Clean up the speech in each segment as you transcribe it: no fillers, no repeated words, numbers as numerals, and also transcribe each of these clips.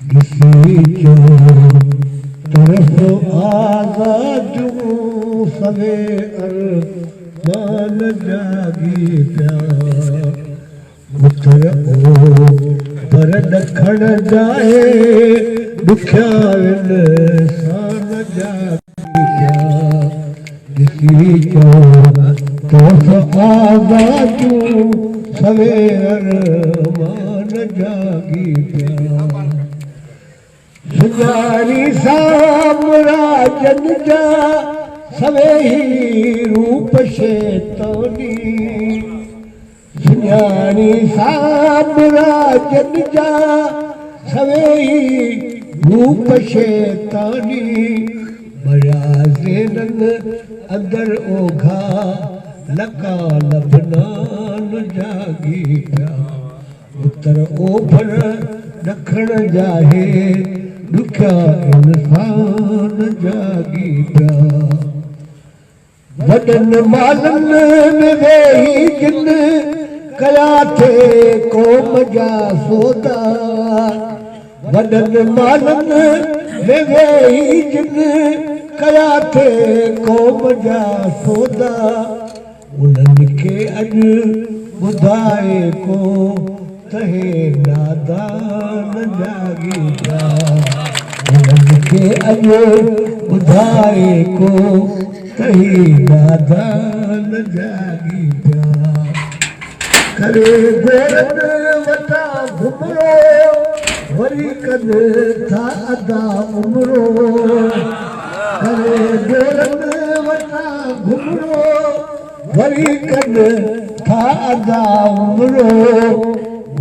किसी जो तरफ आज़ादूं सवे अरमान जागी प्या पुत्र ओ पर ॾखण जाए ॾुखिया इंसान जागी प्या किसी जो तरफ आज़ादूं सवे अरमान जागी प्या सुञाणी साम्राजन जा सवेही रूप शैतानी सुञाणी साम्राजन जा सवेही रूप शैतानी बया ज़ेनन अंदर ओघा लका लबनान जागी पिया उत्तर ओभर ॾखण जाहे ॾुखिया इंसान जागी पिया वॾनि मालनि में वेही जिन कया थे क़ौम जा सौदा वॾनि मालनि में वेही जिन कया थे क़ौम जा सौदा उन्हनि खे अॼु ॿुधाए को तहे नादान जागी पिया उन्हनि खे अॼु ॿुधाए को तहे नादान जागी पिया करे गोरनि वटां घुमरो वरी कनि था अदा उमिरो करे गोरनि वटां घुमरो वरी कनि था अदा उमिरो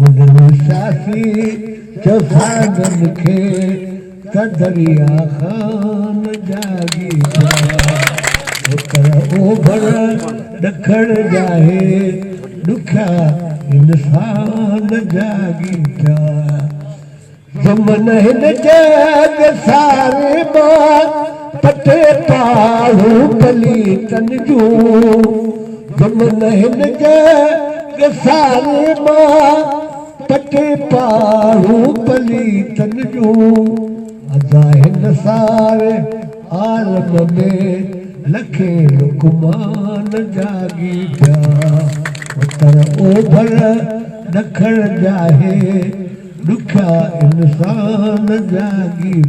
उन्हनि साथी चौसाननि खे त दरिया ख़ान जागी पिया उत्तर ओभर ॾखण जाहे ॾुखिया इंसान जागी पिया जमन हिन जग सारे मां पटे पाड़ू पलीतन जूं जमन हिन जग सारे मां पटे पाड़ू पलीतन जूं अदा हिन सारे आलम में लखे लुकमान जागी पिया उत्तर ओभर ॾखण जाहे ॾुखिया इंसान जागी